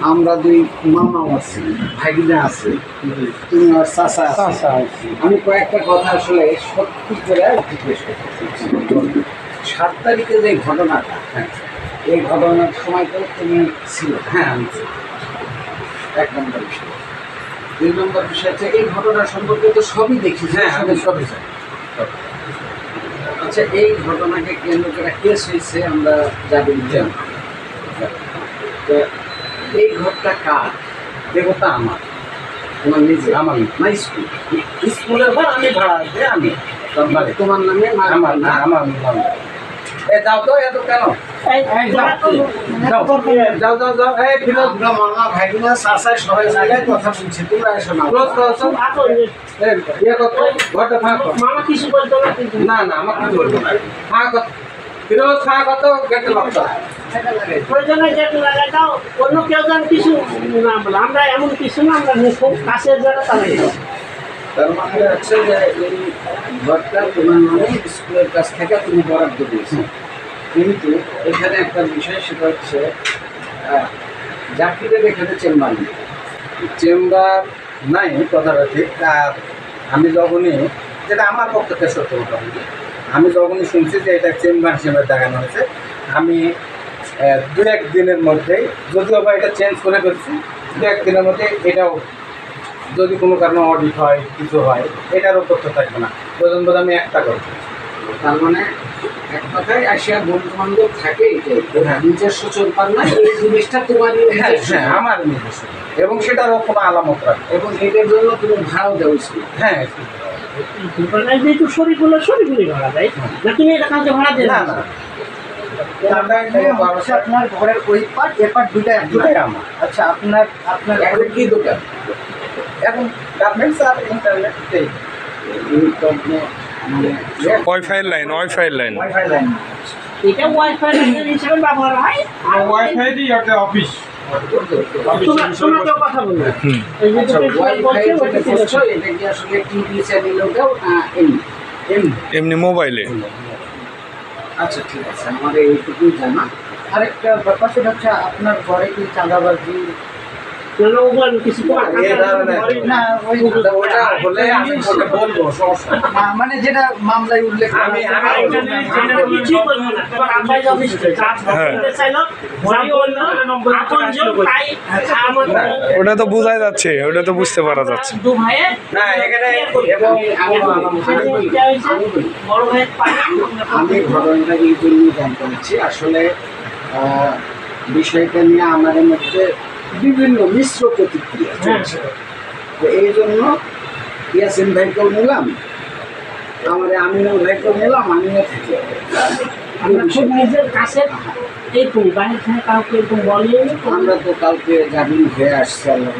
আমরা দুই মামা আছি, ভাগিনা আছে, তুমি আর চাচা আছে। আমি কয়েকটা কথা আসলে সত্যি করে জিজ্ঞেস করতে 7 তারিখে যে ঘটনাটা, এই ঘটনার সময় তো তুমি ছিল। হ্যাঁ, আমি ছিলাম। 1 নম্বর বিষয়। 2 নম্বর বিষয় হচ্ছে এই ঘটনা সম্পর্কে তো সবই দেখি। হ্যাঁ, আমি সবই জানি। আচ্ছা, এই ঘটনাকে কেন্দ্র করে কেস হয়েছে, আমরা যাবেন জানি। তো এই ঘরটা কার? দেবতা আমার, তোমার নিজে? আমার না, স্কুলের ঘর। আমি ভাড়া দিয়ে আমি তোমার নামে? আমার না, আমার নাম। যাও তো, এত কেন? যাও যাও যাও। এই ফিরোজ, মামা ভাইগুলা চাচাই সবাই জায়গায় কথা বলছি, তোমরা এসো না। ঘরটা ফাঁকা। মামা কিছু বলতো না? না, আমার কিছু বলতো না। ফাঁকা ফিরোজ, ফাঁকা কত? গেটে লক করা। প্রয়োজনে গেট লাগাই দাও, অন্য কেউ যেন কিছু না বলে। আমরা এমন কিছু না, আমরা খুব কাছের যারা তারাই। তার মানে হচ্ছে যে এই ঘরটা তোমার নামে স্কুলের কাছ থেকে তুমি বরাদ্দ দিয়েছো, কিন্তু এখানে একটা বিষয়, সেটা হচ্ছে জাকিরের এখানে চেম্বার নেই। চেম্বার নাই, কথাটা ঠিক। আর আমি যখনই, যেটা আমার পক্ষ থেকে সত্য কথা, আমি যখনই শুনছি যে এটা চেম্বার হিসেবে দেখানো হয়েছে, আমি 2-1 দিনের মধ্যেই, যদিও বা এটা চেঞ্জ করে ফেলছি, 2-1 দিনের মধ্যে এটাও যদি কোনো কারণে অডিট হয়, কিছু হয়, এটারও তথ্য থাকবে না। প্রয়োজন বোধ আমি একটা করব। তার মানে এক কথায় আসিয়া বন্ধু বান্ধব থাকে, নিজস্ব চলপার না, এই জিনিসটা তোমারই। হ্যাঁ, আমার নিজস্ব, এবং সেটারও কোনো আলামত রাখবে, এবং এটার জন্য তুমি ভাড়াও দেওয়া উচিত। হ্যাঁ, যেহেতু শরীরগুলো ভাড়া দেয় না, তুমি এটা কাউকে ভাড়া দেবে না। আপনার ঘরের ওই পার্ট, এ পার্ট দুটাই আমার। আচ্ছা, আপনার এখন কি দোকান? এখন গার্মেন্টস আর ইন্টারনেট। ওয়াইফাই লাইন এটা ওয়াইফাই হিসেবে ব্যবহার হয়। ওয়াইফাই দিয়ে একটা অফিস। তোমরা কেউ কথা বলবে। এই যে ওয়াইফাই এটা কি আসলে টিভি চ্যানেলটাও এমনি মোবাইলে? আচ্ছা, ঠিক আছে, আমার এইটুকুই জানা। আরেকটা ব্যাপার, সেটা হচ্ছে আপনার ঘরে কি চাঁদাবাজি মানে যেটা মামলায় উল্লেখ? ওটা তো বোঝা যাচ্ছে, ওটা তো বুঝতে পারা যাচ্ছে। আমি ঘটনাটা এই জন্য জানতে পারছি, আসলে বিষয়টা নিয়ে আমাদের মধ্যে বিভিন্ন মিশ্র প্রতিক্রিয়া চলছে। তো এই জন্য ইয়াসিন ভাইকেও নিলাম, আমার আমিনুল ভাইকেও নিলাম, আমিও থেকে নিজের কাছে। আমরা তো কালকে জামিন হয়ে আসছি, আল্লাহ।